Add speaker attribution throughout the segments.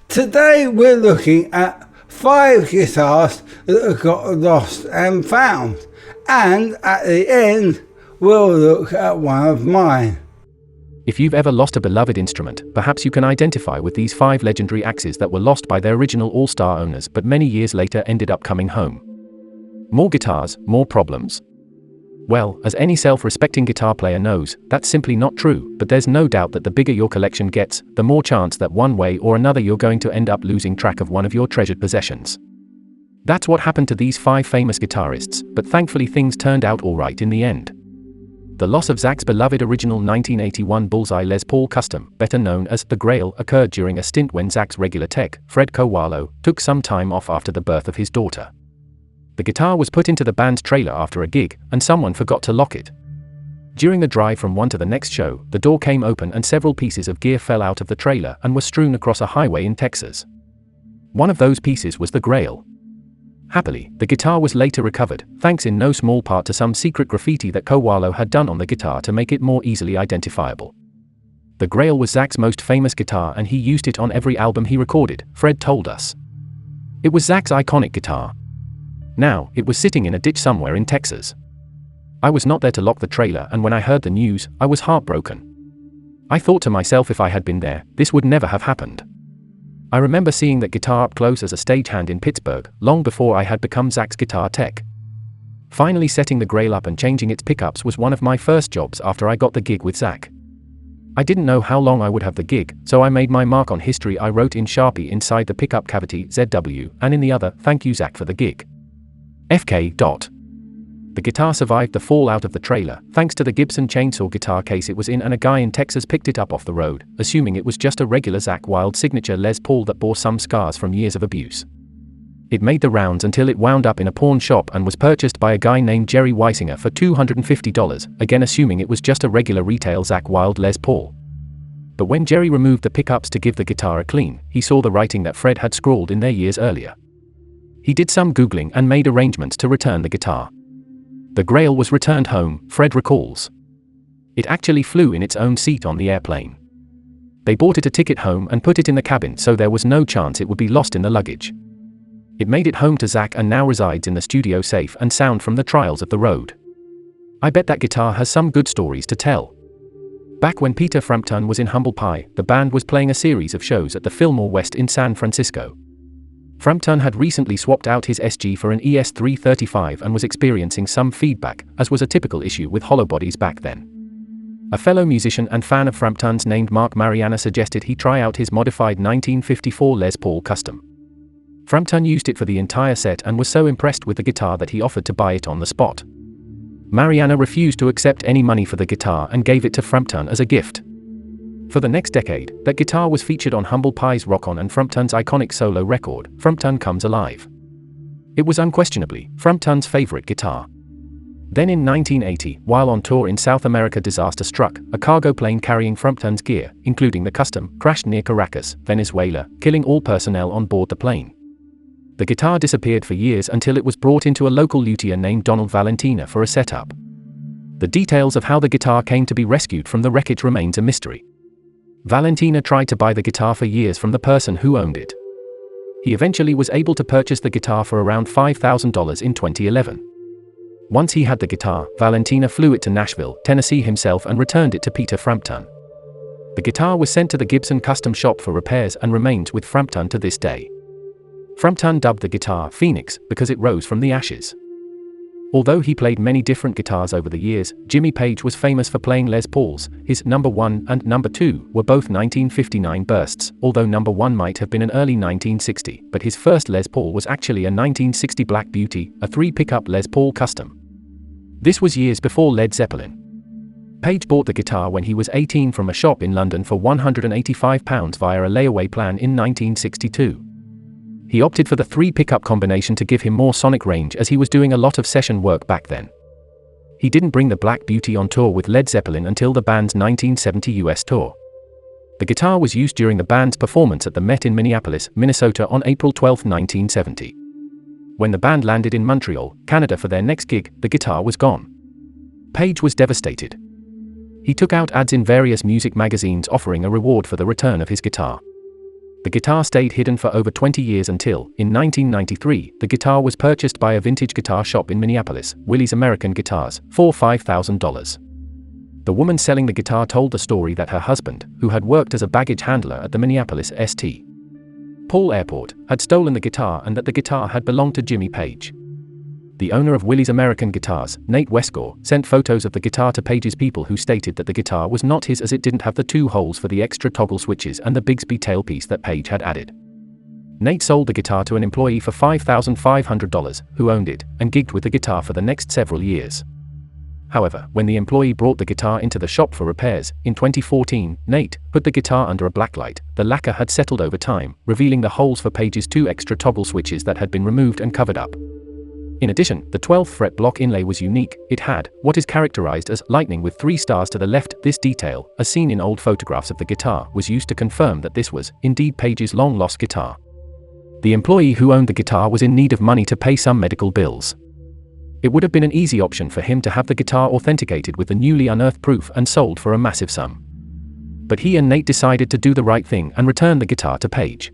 Speaker 1: Today we're looking at 5 guitars that got lost and found, and at the end we'll look at one of mine.
Speaker 2: If you've ever lost a beloved instrument, perhaps you can identify with these 5 legendary axes that were lost by their original all-star owners but many years later ended up coming home. More guitars, more problems. Well, as any self-respecting guitar player knows, that's simply not true, but there's no doubt that the bigger your collection gets, the more chance that one way or another you're going to end up losing track of one of your treasured possessions. That's what happened to these 5 famous guitarists, but thankfully things turned out alright in the end. The loss of Zakk's beloved original 1981 Bullseye Les Paul Custom, better known as the Grail, occurred during a stint when Zakk's regular tech, Fred Kowalo, took some time off after the birth of his daughter. The guitar was put into the band's trailer after a gig, and someone forgot to lock it. During the drive from one to the next show, the door came open and several pieces of gear fell out of the trailer and were strewn across a highway in Texas. One of those pieces was the Grail. Happily, the guitar was later recovered, thanks in no small part to some secret graffiti that Kowalo had done on the guitar to make it more easily identifiable. The Grail was Zakk's most famous guitar and he used it on every album he recorded, Fred told us. It was Zakk's iconic guitar. Now, it was sitting in a ditch somewhere in Texas. I was not there to lock the trailer, and when I heard the news, I was heartbroken. I thought to myself, if I had been there, this would never have happened. I remember seeing that guitar up close as a stagehand in Pittsburgh, long before I had become Zakk's guitar tech. Finally setting the Grail up and changing its pickups was one of my first jobs after I got the gig with Zakk. I didn't know how long I would have the gig, so I made my mark on history. I wrote in Sharpie inside the pickup cavity ZW, and in the other, "Thank you Zakk for the gig. FK. The guitar survived the fall out of the trailer, thanks to the Gibson chainsaw guitar case it was in, and a guy in Texas picked it up off the road, assuming it was just a regular Zakk Wylde signature Les Paul that bore some scars from years of abuse. It made the rounds until it wound up in a pawn shop and was purchased by a guy named Jerry Weisinger for $250, again assuming it was just a regular retail Zakk Wylde Les Paul. But when Jerry removed the pickups to give the guitar a clean, he saw the writing that Fred had scrawled in there years earlier. He did some Googling and made arrangements to return the guitar. The Grail was returned home, Fred recalls. It actually flew in its own seat on the airplane. They bought it a ticket home and put it in the cabin, so there was no chance it would be lost in the luggage. It made it home to Zakk and now resides in the studio safe and sound from the trials of the road. I bet that guitar has some good stories to tell. Back when Peter Frampton was in Humble Pie, the band was playing a series of shows at the Fillmore West in San Francisco. Frampton had recently swapped out his SG for an ES335 and was experiencing some feedback, as was a typical issue with hollow bodies back then. A fellow musician and fan of Frampton's named Mark Mariana suggested he try out his modified 1954 Les Paul Custom. Frampton used it for the entire set and was so impressed with the guitar that he offered to buy it on the spot. Mariana refused to accept any money for the guitar and gave it to Frampton as a gift. For the next decade, that guitar was featured on Humble Pie's Rock On and Frampton's iconic solo record, Frampton Comes Alive. It was unquestionably Frampton's favorite guitar. Then in 1980, while on tour in South America, disaster struck. A cargo plane carrying Frampton's gear, including the Custom, crashed near Caracas, Venezuela, killing all personnel on board the plane. The guitar disappeared for years until it was brought into a local luthier named Donald Valentina for a setup. The details of how the guitar came to be rescued from the wreckage remains a mystery. Valentina tried to buy the guitar for years from the person who owned it. He eventually was able to purchase the guitar for around $5,000 in 2011. Once he had the guitar, Valentina flew it to Nashville, Tennessee himself and returned it to Peter Frampton. The guitar was sent to the Gibson custom shop for repairs and remains with Frampton to this day. Frampton dubbed the guitar Phoenix because it rose from the ashes. Although he played many different guitars over the years, Jimmy Page was famous for playing Les Pauls. His number 1 and number 2 were both 1959 bursts, although number 1 might have been an early 1960, but his first Les Paul was actually a 1960 Black Beauty, a 3-pickup Les Paul Custom. This was years before Led Zeppelin. Page bought the guitar when he was 18 from a shop in London for £185 via a layaway plan in 1962. He opted for the 3-pickup combination to give him more sonic range as he was doing a lot of session work back then. He didn't bring the Black Beauty on tour with Led Zeppelin until the band's 1970 US tour. The guitar was used during the band's performance at the Met in Minneapolis, Minnesota on April 12, 1970. When the band landed in Montreal, Canada for their next gig, the guitar was gone. Page was devastated. He took out ads in various music magazines offering a reward for the return of his guitar. The guitar stayed hidden for over 20 years until, in 1993, the guitar was purchased by a vintage guitar shop in Minneapolis, Yle's American Guitars, for $5,000. The woman selling the guitar told the story that her husband, who had worked as a baggage handler at the Minneapolis St. Paul Airport, had stolen the guitar and that the guitar had belonged to Jimmy Page. The owner of Yle's American Guitars, Nate Westgore, sent photos of the guitar to Page's people who stated that the guitar was not his as it didn't have the 2 holes for the extra toggle switches and the Bigsby tailpiece that Page had added. Nate sold the guitar to an employee for $5,500, who owned it, and gigged with the guitar for the next several years. However, when the employee brought the guitar into the shop for repairs, in 2014, Nate put the guitar under a blacklight. The lacquer had settled over time, revealing the holes for Page's 2 extra toggle switches that had been removed and covered up. In addition, the 12th fret block inlay was unique. It had what is characterized as lightning with 3 stars to the left. This detail, as seen in old photographs of the guitar, was used to confirm that this was, indeed, Page's long-lost guitar. The employee who owned the guitar was in need of money to pay some medical bills. It would have been an easy option for him to have the guitar authenticated with the newly unearthed proof and sold for a massive sum. But he and Nate decided to do the right thing and return the guitar to Page.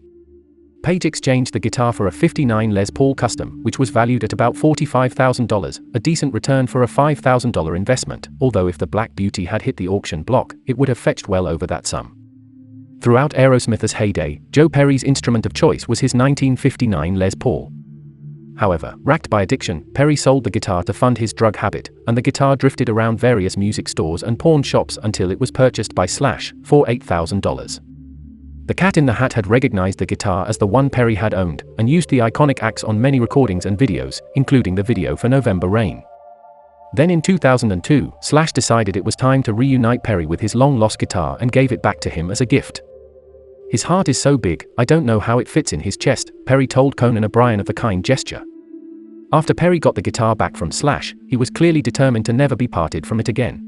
Speaker 2: Page exchanged the guitar for a '59 Les Paul Custom, which was valued at about $45,000, a decent return for a $5,000 investment, although if the Black Beauty had hit the auction block, it would have fetched well over that sum. Throughout Aerosmith's heyday, Joe Perry's instrument of choice was his 1959 Les Paul. However, racked by addiction, Perry sold the guitar to fund his drug habit, and the guitar drifted around various music stores and pawn shops until it was purchased by Slash for $8,000. The Cat in the Hat had recognized the guitar as the one Perry had owned, and used the iconic axe on many recordings and videos, including the video for November Rain. Then in 2002, Slash decided it was time to reunite Perry with his long-lost guitar and gave it back to him as a gift. "His heart is so big, I don't know how it fits in his chest," Perry told Conan O'Brien of the kind gesture. After Perry got the guitar back from Slash, he was clearly determined to never be parted from it again.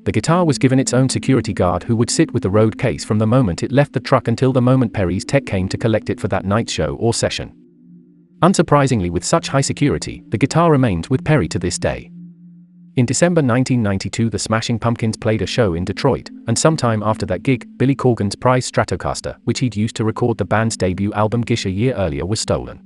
Speaker 2: The guitar was given its own security guard who would sit with the road case from the moment it left the truck until the moment Perry's tech came to collect it for that night's show or session. Unsurprisingly, with such high security, the guitar remains with Perry to this day. In December 1992, the Smashing Pumpkins played a show in Detroit, and sometime after that gig, Billy Corgan's prized Stratocaster, which he'd used to record the band's debut album Gish a year earlier, was stolen.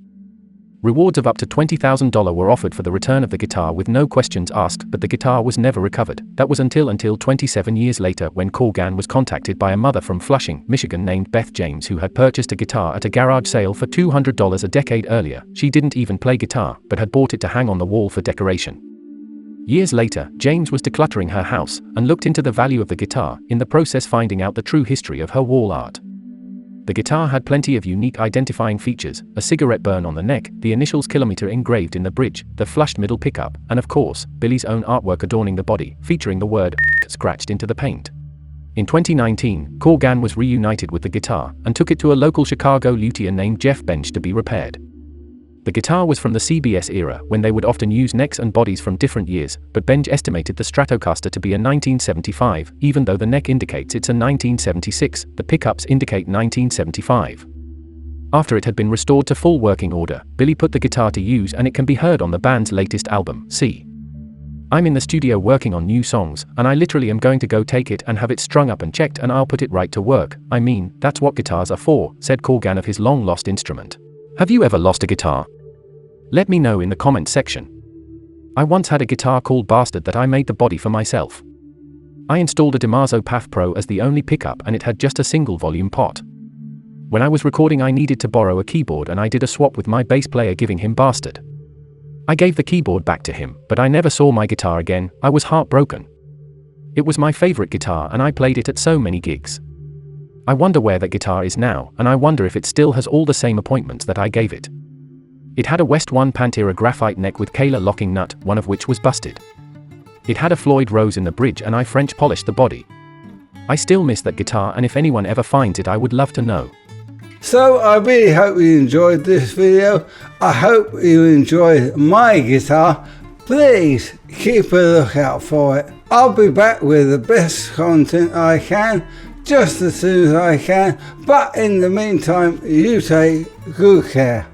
Speaker 2: Rewards of up to $20,000 were offered for the return of the guitar with no questions asked, but the guitar was never recovered. That was until 27 years later, when Corgan was contacted by a mother from Flushing, Michigan named Beth James, who had purchased a guitar at a garage sale for $200 a decade earlier. She didn't even play guitar, but had bought it to hang on the wall for decoration. Years later, James was decluttering her house, and looked into the value of the guitar, in the process finding out the true history of her wall art. The guitar had plenty of unique identifying features: a cigarette burn on the neck, the initials kilometer engraved in the bridge, the flushed middle pickup, and of course, Billy's own artwork adorning the body, featuring the word scratched into the paint. In 2019, Corgan was reunited with the guitar, and took it to a local Chicago luthier named Jeff Bench to be repaired. The guitar was from the CBS era, when they would often use necks and bodies from different years, but Bench estimated the Stratocaster to be a 1975, even though the neck indicates it's a 1976, the pickups indicate 1975. After it had been restored to full working order, Billy put the guitar to use, and it can be heard on the band's latest album, See. "I'm in the studio working on new songs, and I literally am going to go take it and have it strung up and checked, and I'll put it right to work. I mean, that's what guitars are for," said Corgan of his long-lost instrument. Have you ever lost a guitar? Let me know in the comment section. I once had a guitar called Bastard that I made the body for myself. I installed a DiMarzio Path Pro as the only pickup, and it had just a single volume pot. When I was recording, I needed to borrow a keyboard, and I did a swap with my bass player, giving him Bastard. I gave the keyboard back to him, but I never saw my guitar again. I was heartbroken. It was my favorite guitar, and I played it at so many gigs. I wonder where that guitar is now, and I wonder if it still has all the same appointments that I gave it. It had a West 1 Pantera graphite neck with Kayla locking nut, one of which was busted. It had a Floyd Rose in the bridge, and I French polished the body. I still miss that guitar, and if anyone ever finds it, I would love to know.
Speaker 1: So I really hope you enjoyed this video. I hope you enjoyed my guitar. Please keep a lookout for it. I'll be back with the best content I can, just as soon as I can, but in the meantime, you take good care.